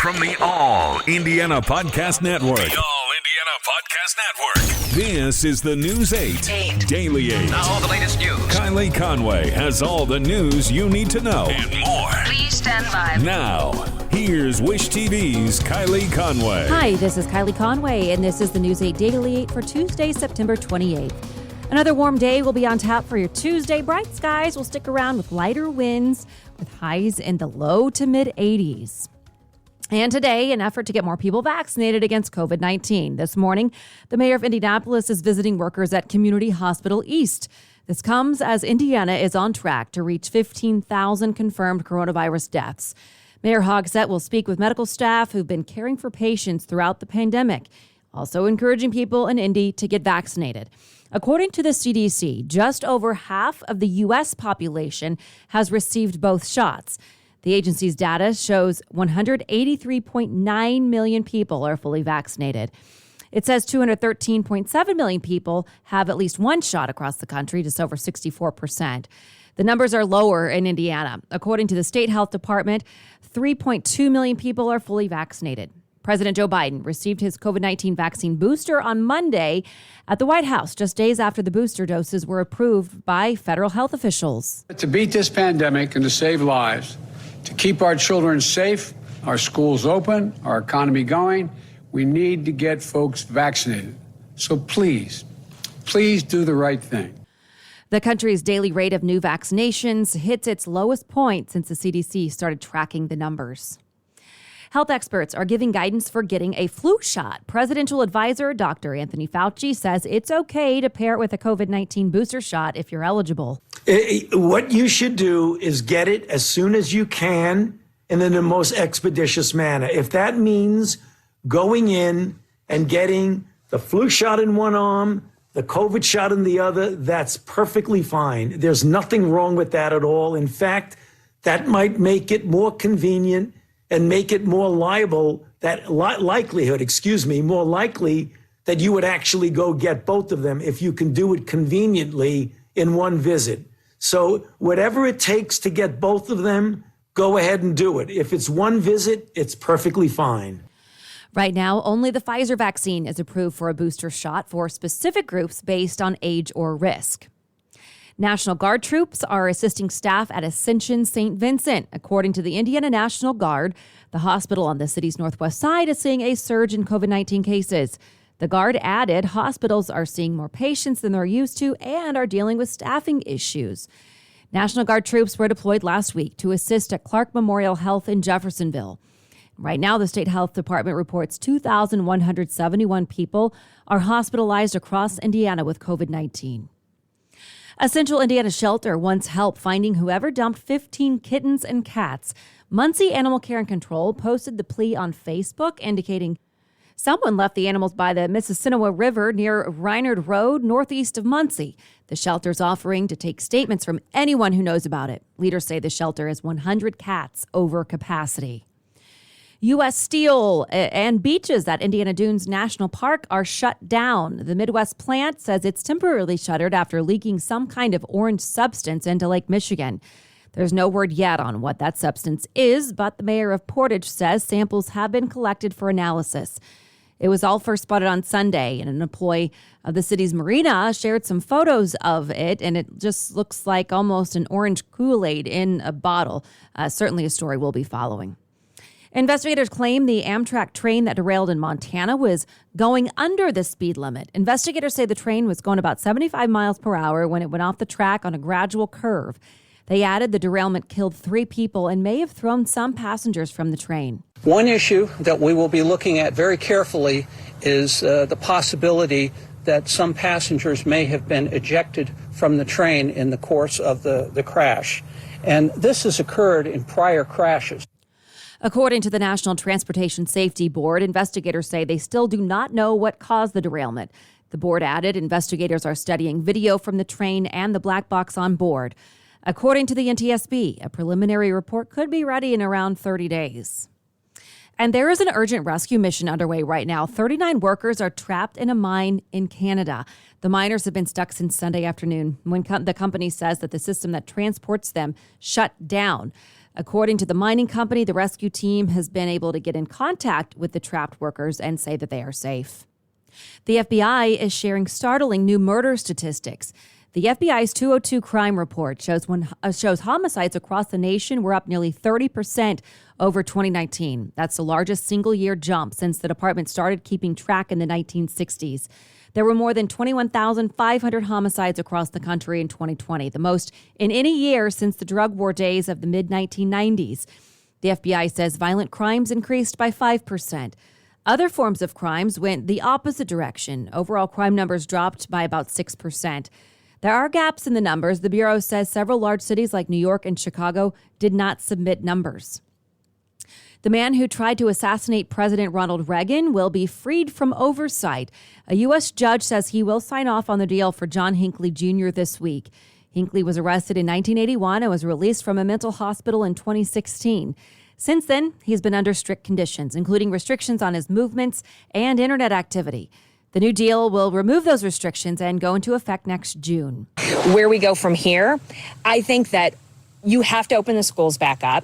From the All Indiana Podcast Network. The All Indiana Podcast Network. This is the News 8 Daily 8. Now all the latest news. Kylie Conway has all the news you need to know. And more. Please stand by. Now, here's Wish TV's Kylie Conway. Hi, this is Kylie Conway, and this is the News 8 Daily 8 for Tuesday, September 28th. Another warm day will be on tap for your Tuesday. Bright skies will stick around with lighter winds, with highs in the low to mid 80s. And today, an effort to get more people vaccinated against COVID-19. This morning, the mayor of Indianapolis is visiting workers at Community Hospital East. This comes as Indiana is on track to reach 15,000 confirmed coronavirus deaths. Mayor Hogsett will speak with medical staff who've been caring for patients throughout the pandemic, also encouraging people in Indy to get vaccinated. According to the CDC, just over half of the U.S. population has received both shots. The agency's data shows 183.9 million people are fully vaccinated. It says 213.7 million people have at least one shot across the country, just over 64%. The numbers are lower in Indiana. According to the state health department, 3.2 million people are fully vaccinated. President Joe Biden received his COVID-19 vaccine booster on Monday at the White House, just days after the booster doses were approved by federal health officials. To beat this pandemic and to save lives, to keep our children safe, our schools open, our economy going, we need to get folks vaccinated. So please do the right thing. The country's daily rate of new vaccinations hits its lowest point since the CDC started tracking the numbers. Health experts are giving guidance for getting a flu shot. Presidential advisor Dr. Anthony Fauci says it's okay to pair it with a COVID-19 booster shot if you're eligible. What you should do is get it as soon as you can and in the most expeditious manner. If that means going in and getting the flu shot in one arm, the COVID shot in the other, that's perfectly fine. There's nothing wrong with that at all. In fact, that might make it more convenient and make it more more likely that you would actually go get both of them if you can do it conveniently in one visit. So whatever it takes to get both of them, go ahead and do it. If it's one visit, it's perfectly fine. Right now, only the Pfizer vaccine is approved for a booster shot for specific groups based on age or risk. National Guard troops are assisting staff at Ascension St. Vincent. According to the Indiana National Guard, the hospital on the city's northwest side is seeing a surge in COVID-19 cases. The Guard added hospitals are seeing more patients than they're used to and are dealing with staffing issues. National Guard troops were deployed last week to assist at Clark Memorial Health in Jeffersonville. Right now, the state health department reports 2,171 people are hospitalized across Indiana with COVID-19. A Central Indiana shelter wants help finding whoever dumped 15 kittens and cats. Muncie Animal Care and Control posted the plea on Facebook, indicating someone left the animals by the Mississinawa River near Reinard Road, northeast of Muncie. The shelter's offering to take statements from anyone who knows about it. Leaders say the shelter has 100 cats over capacity. U.S. Steel and beaches at Indiana Dunes National Park are shut down. The Midwest plant says it's temporarily shuttered after leaking some kind of orange substance into Lake Michigan. There's no word yet on what that substance is, but the mayor of Portage says samples have been collected for analysis. It was all first spotted on Sunday, and an employee of the city's marina shared some photos of it, and it just looks like almost an orange Kool-Aid in a bottle. Certainly a story we'll be following. Investigators claim the Amtrak train that derailed in Montana was going under the speed limit. Investigators say the train was going about 75 miles per hour when it went off the track on a gradual curve. They added the derailment killed 3 people and may have thrown some passengers from the train. One issue that we will be looking at very carefully is the possibility that some passengers may have been ejected from the train in the course of the crash. And this has occurred in prior crashes. According to the National Transportation Safety Board, investigators say they still do not know what caused the derailment. The board added investigators are studying video from the train and the black box on board. According to the NTSB, a preliminary report could be ready in around 30 days. And there is an urgent rescue mission underway right now. 39 workers are trapped in a mine in Canada. The miners have been stuck since Sunday afternoon when the company says that the system that transports them shut down. According to the mining company, the rescue team has been able to get in contact with the trapped workers and say that they are safe. The FBI is sharing startling new murder statistics. The FBI's 202 crime report shows homicides across the nation were up nearly 30% over 2019. That's the largest single-year jump since the department started keeping track in the 1960s. There were more than 21,500 homicides across the country in 2020, the most in any year since the drug war days of the mid-1990s. The FBI says violent crimes increased by 5%. Other forms of crimes went the opposite direction. Overall crime numbers dropped by about 6%. There are gaps in the numbers. The Bureau says several large cities like New York and Chicago did not submit numbers. The man who tried to assassinate President Ronald Reagan will be freed from oversight. A U.S. judge says he will sign off on the deal for John Hinckley Jr. this week. Hinckley was arrested in 1981 and was released from a mental hospital in 2016. Since then, he's been under strict conditions, including restrictions on his movements and internet activity. The new deal will remove those restrictions and go into effect next June. Where we go from here, I think that you have to open the schools back up.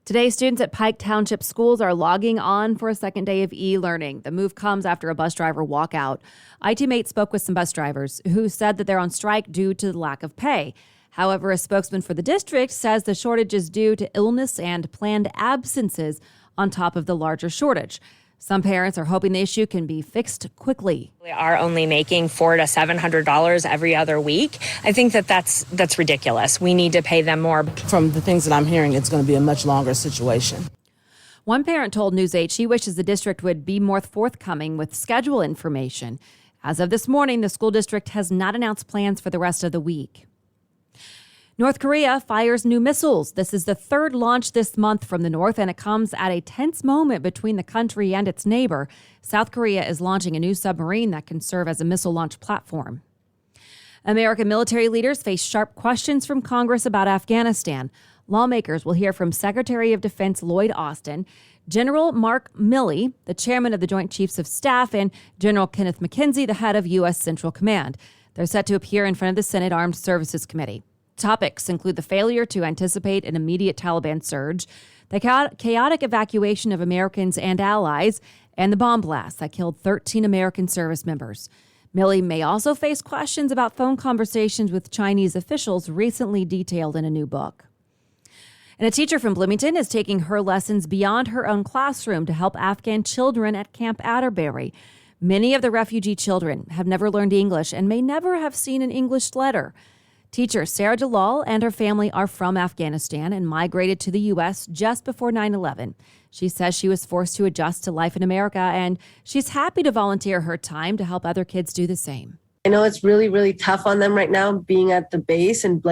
Today, students at Pike Township schools are logging on for a second day of e-learning. The move comes after a bus driver walkout. IT Mate spoke with some bus drivers who said that they're on strike due to the lack of pay. However, a spokesman for the district says the shortage is due to illness and planned absences on top of the larger shortage. Some parents are hoping the issue can be fixed quickly. We are only making $400 to $700 every other week. I think that's ridiculous. We need to pay them more. From the things that I'm hearing, it's going to be a much longer situation. One parent told News 8 she wishes the district would be more forthcoming with schedule information. As of this morning, the school district has not announced plans for the rest of the week. North Korea fires new missiles. This is the third launch this month from the north, and it comes at a tense moment between the country and its neighbor. South Korea is launching a new submarine that can serve as a missile launch platform. American military leaders face sharp questions from Congress about Afghanistan. Lawmakers will hear from Secretary of Defense Lloyd Austin, General Mark Milley, the chairman of the Joint Chiefs of Staff, and General Kenneth McKenzie, the head of U.S. Central Command. They're set to appear in front of the Senate Armed Services Committee. Topics include the failure to anticipate an immediate Taliban surge, the chaotic evacuation of Americans and allies, and the bomb blast that killed 13 American service members. Milley may also face questions about phone conversations with Chinese officials recently detailed in a new book. And a teacher from Bloomington is taking her lessons beyond her own classroom to help Afghan children at Camp Atterbury. Many of the refugee children have never learned English and may never have seen an English letter. Teacher Sarah Jalal and her family are from Afghanistan and migrated to the U.S. just before 9/11. She says she was forced to adjust to life in America, and she's happy to volunteer her time to help other kids do the same. I know it's really, really tough on them right now, being at the base and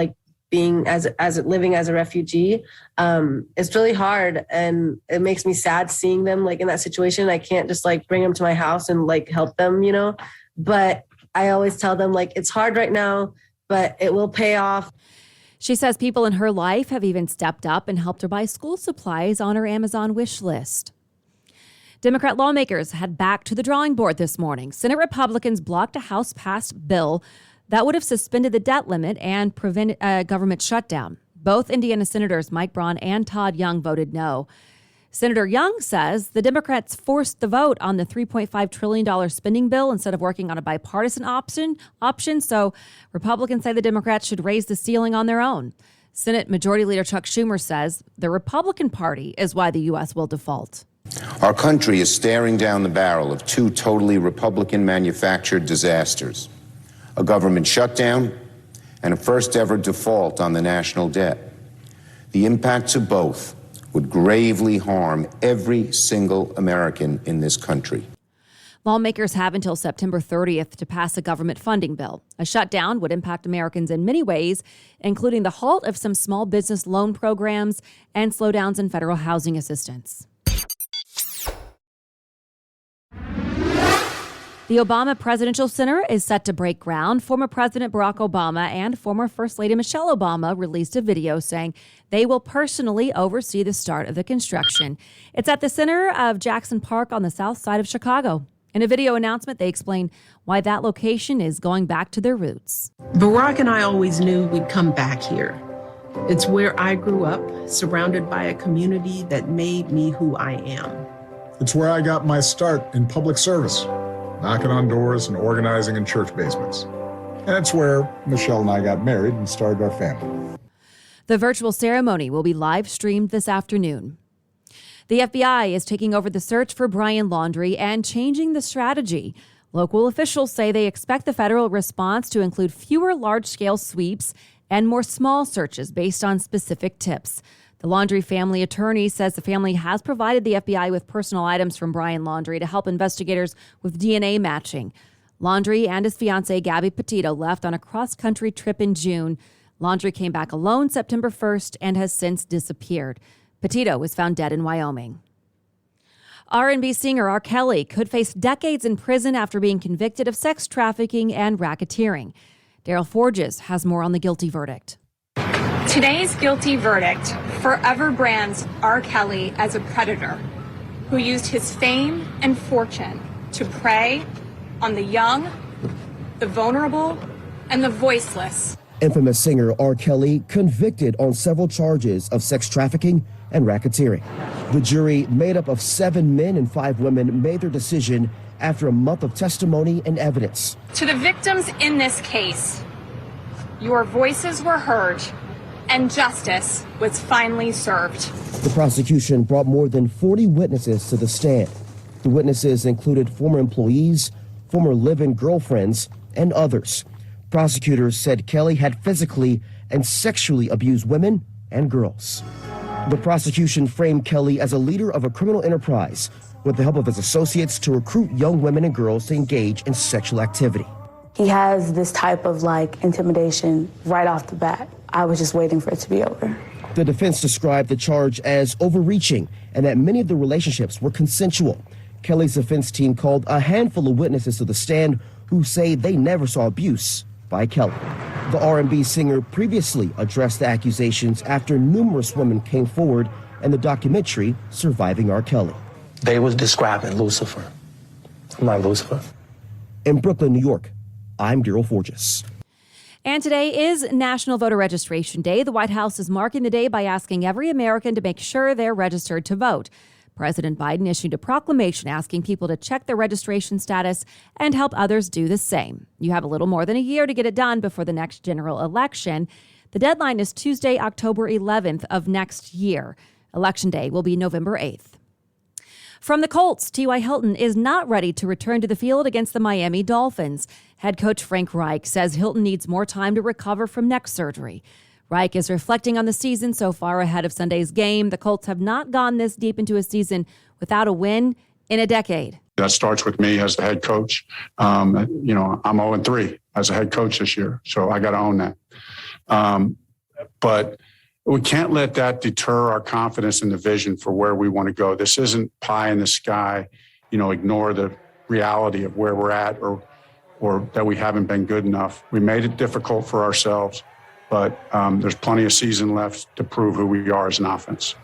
being living as a refugee. It's really hard, and it makes me sad seeing them in that situation. I can't just bring them to my house and help them, But I always tell them it's hard right now, but it will pay off. She says people in her life have even stepped up and helped her buy school supplies on her Amazon wish list. Democrat lawmakers head back to the drawing board this morning. Senate Republicans blocked a House-passed bill that would have suspended the debt limit and prevented a government shutdown. Both Indiana Senators Mike Braun and Todd Young voted no. Senator Young says the Democrats forced the vote on the $3.5 trillion spending bill instead of working on a bipartisan option. So Republicans say the Democrats should raise the ceiling on their own. Senate Majority Leader Chuck Schumer says the Republican Party is why the U.S. will default. Our country is staring down the barrel of two totally Republican-manufactured disasters: a government shutdown and a first-ever default on the national debt. The impacts of both would gravely harm every single American in this country. Lawmakers have until September 30th to pass a government funding bill. A shutdown would impact Americans in many ways, including the halt of some small business loan programs and slowdowns in federal housing assistance. The Obama Presidential Center is set to break ground. Former President Barack Obama and former First Lady Michelle Obama released a video saying they will personally oversee the start of the construction. It's at the center of Jackson Park on the south side of Chicago. In a video announcement, they explain why that location is going back to their roots. Barack and I always knew we'd come back here. It's where I grew up, surrounded by a community that made me who I am. It's where I got my start in public service, knocking on doors and organizing in church basements. And it's where Michelle and I got married and started our family. The virtual ceremony will be live streamed this afternoon. The FBI is taking over the search for Brian Laundrie and changing the strategy. Local officials say they expect the federal response to include fewer large-scale sweeps and more small searches based on specific tips. The Laundrie family attorney says the family has provided the FBI with personal items from Brian Laundrie to help investigators with DNA matching. Laundrie and his fiance, Gabby Petito, left on a cross-country trip in June. Laundrie came back alone September 1st and has since disappeared. Petito was found dead in Wyoming. R&B singer R. Kelly could face decades in prison after being convicted of sex trafficking and racketeering. Daryl Forges has more on the guilty verdict. Today's guilty verdict forever brands R. Kelly as a predator who used his fame and fortune to prey on the young, the vulnerable, and the voiceless. Infamous singer R. Kelly convicted on several charges of sex trafficking and racketeering. The jury, made up of 7 men and 5 women, made their decision after a month of testimony and evidence. To the victims in this case, your voices were heard and justice was finally served. The prosecution brought more than 40 witnesses to the stand. The witnesses included former employees, former live-in girlfriends, and others. Prosecutors said Kelly had physically and sexually abused women and girls. The prosecution framed Kelly as a leader of a criminal enterprise with the help of his associates to recruit young women and girls to engage in sexual activity. He has this type of intimidation right off the bat. I was just waiting for it to be over. The defense described the charge as overreaching and that many of the relationships were consensual. Kelly's defense team called a handful of witnesses to the stand who say they never saw abuse by Kelly. The R&B singer previously addressed the accusations after numerous women came forward in the documentary Surviving R. Kelly. They was describing Lucifer. I'm not Lucifer. In Brooklyn, New York, I'm Daryl Forges. And today is National Voter Registration Day. The White House is marking the day by asking every American to make sure they're registered to vote. President Biden issued a proclamation asking people to check their registration status and help others do the same. You have a little more than a year to get it done before the next general election. The deadline is Tuesday, October 11th of next year. Election Day will be November 8th. From the Colts, T.Y. Hilton is not ready to return to the field against the Miami Dolphins. Head coach Frank Reich says Hilton needs more time to recover from neck surgery. Reich is reflecting on the season so far ahead of Sunday's game. The Colts have not gone this deep into a season without a win in a decade. That starts with me as the head coach. I'm 0-3 as a head coach this year, so I got to own that. But we can't let that deter our confidence in the vision for where we want to go. This isn't pie in the sky, ignore the reality of where we're at or that we haven't been good enough. We made it difficult for ourselves, but there's plenty of season left to prove who we are as an offense.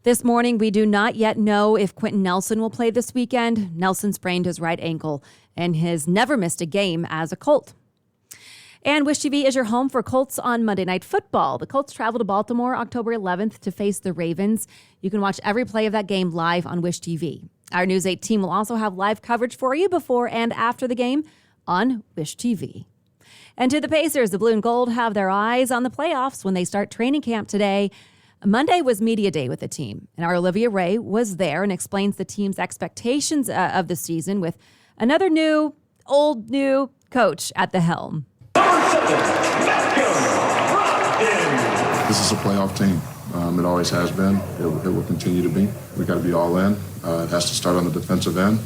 This morning, we do not yet know if Quentin Nelson will play this weekend. Nelson sprained his right ankle and has never missed a game as a Colt. And Wish TV is your home for Colts on Monday Night Football. The Colts travel to Baltimore October 11th to face the Ravens. You can watch every play of that game live on Wish TV. Our News 8 team will also have live coverage for you before and after the game on Wish TV. And to the Pacers, the Blue and Gold have their eyes on the playoffs when they start training camp today. Monday was media day with the team, and our Olivia Ray was there and explains the team's expectations of the season with another new coach at the helm. This is a playoff team. It always has been. It will continue to be. We got to be all in. It has to start on the defensive end.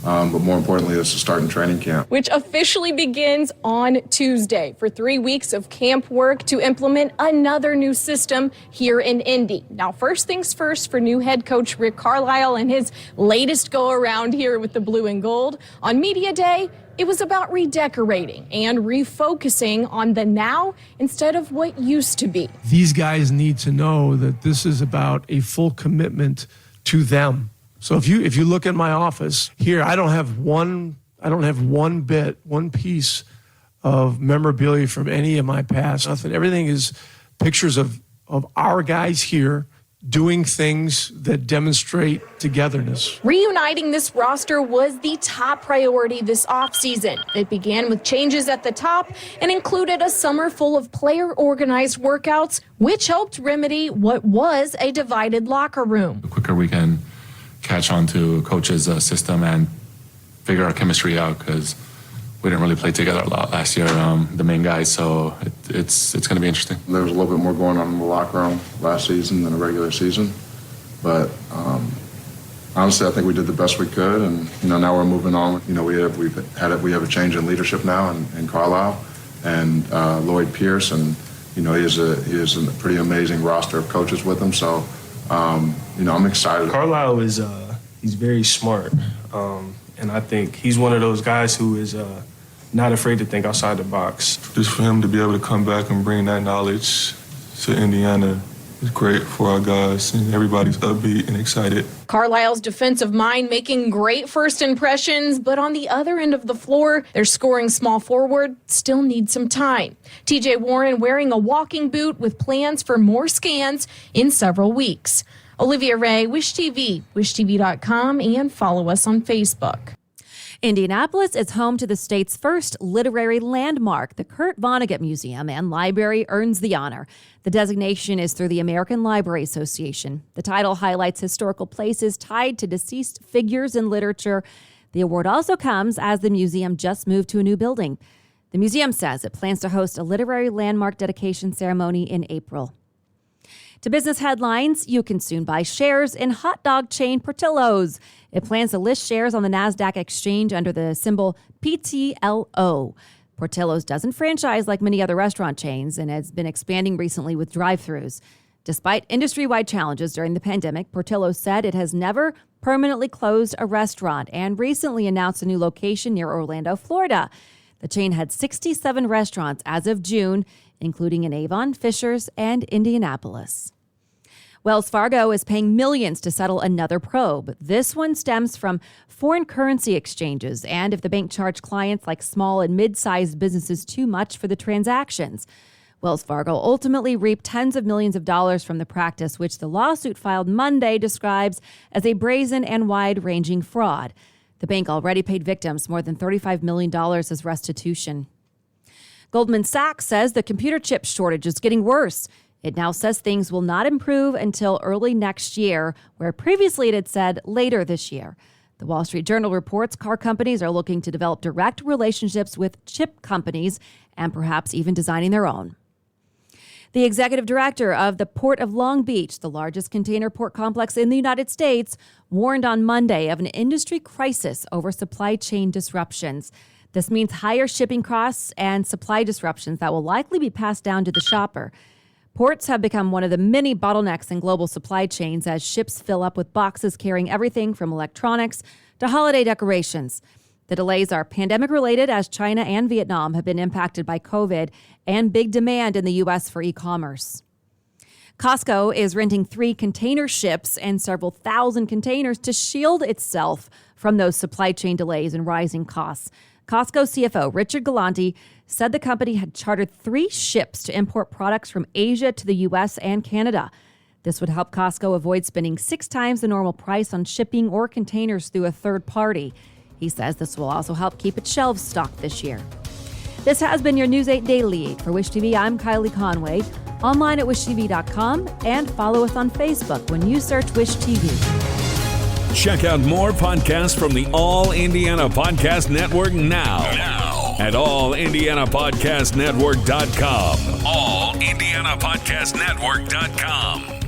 But more importantly, it's to start in training camp, which officially begins on Tuesday for 3 weeks of camp work to implement another new system here in Indy. Now, first things first for new head coach Rick Carlisle and his latest go around here with the Blue and Gold. On Media Day, it was about redecorating and refocusing on the now instead of what used to be. These guys need to know that this is about a full commitment to them. So if you look at my office here, I don't have one piece of memorabilia from any of my past. Nothing. Everything is pictures of of our guys here doing things that demonstrate togetherness. Reuniting this roster was the top priority this offseason. It began with changes at the top and included a summer full of player-organized workouts, which helped remedy what was a divided locker room. The quicker we can catch on to coach's system and figure our chemistry out, because we didn't really play together a lot last year, the main guys, so it's going to be interesting. There was a little bit more going on in the locker room last season than the regular season, but honestly, I think we did the best we could, and now we're moving on. We have a change in leadership now in Carlisle, and Lloyd Pierce, and he is a pretty amazing roster of coaches with him. So I'm excited. Carlisle is he's very smart, and I think he's one of those guys who is not afraid to think outside the box. Just for him to be able to come back and bring that knowledge to Indiana is great for our guys, and everybody's upbeat and excited. Carlisle's defensive mind making great first impressions, but on the other end of the floor, their scoring small forward still needs some time. TJ Warren wearing a walking boot with plans for more scans in several weeks. Olivia Ray, Wish TV, wishtv.com, and follow us on Facebook. Indianapolis is home to the state's first literary landmark. The Kurt Vonnegut Museum and Library earns the honor. The designation is through the American Library Association. The title highlights historical places tied to deceased figures in literature. The award also comes as the museum just moved to a new building. The museum says it plans to host a literary landmark dedication ceremony in April. To business headlines, you can soon buy shares in hot dog chain Portillo's. It plans to list shares on the NASDAQ exchange under the symbol PTLO. Portillo's doesn't franchise like many other restaurant chains and has been expanding recently with drive-thrus. Despite industry-wide challenges during the pandemic, Portillo's said it has never permanently closed a restaurant and recently announced a new location near Orlando, Florida. The chain had 67 restaurants as of June, including in Avon, Fishers, and Indianapolis. Wells Fargo is paying millions to settle another probe. This one stems from foreign currency exchanges and if the bank charged clients like small and mid-sized businesses too much for the transactions. Wells Fargo ultimately reaped tens of millions of dollars from the practice, which the lawsuit filed Monday describes as a brazen and wide-ranging fraud. The bank already paid victims more than $35 million as restitution. Goldman Sachs says the computer chip shortage is getting worse. It now says things will not improve until early next year, where previously it had said later this year. The Wall Street Journal reports car companies are looking to develop direct relationships with chip companies and perhaps even designing their own. The executive director of the Port of Long Beach, the largest container port complex in the United States, warned on Monday of an industry crisis over supply chain disruptions. This means higher shipping costs and supply disruptions that will likely be passed down to the shopper. Ports have become one of the many bottlenecks in global supply chains as ships fill up with boxes carrying everything from electronics to holiday decorations. The delays are pandemic-related as China and Vietnam have been impacted by COVID and big demand in the U.S. for e-commerce. Costco is renting 3 container ships and several thousand containers to shield itself from those supply chain delays and rising costs. Costco CFO Richard Galante said the company had chartered 3 ships to import products from Asia to the U.S. and Canada. This would help Costco avoid spending 6 times the normal price on shipping or containers through a third party. He says this will also help keep its shelves stocked this year. This has been your News 8 Daily 8. For Wish TV, I'm Kylie Conway. Online at wishtv.com and follow us on Facebook when you search Wish TV. Check out more podcasts from the All Indiana Podcast Network now at allindianapodcastnetwork.com. allindianapodcastnetwork.com.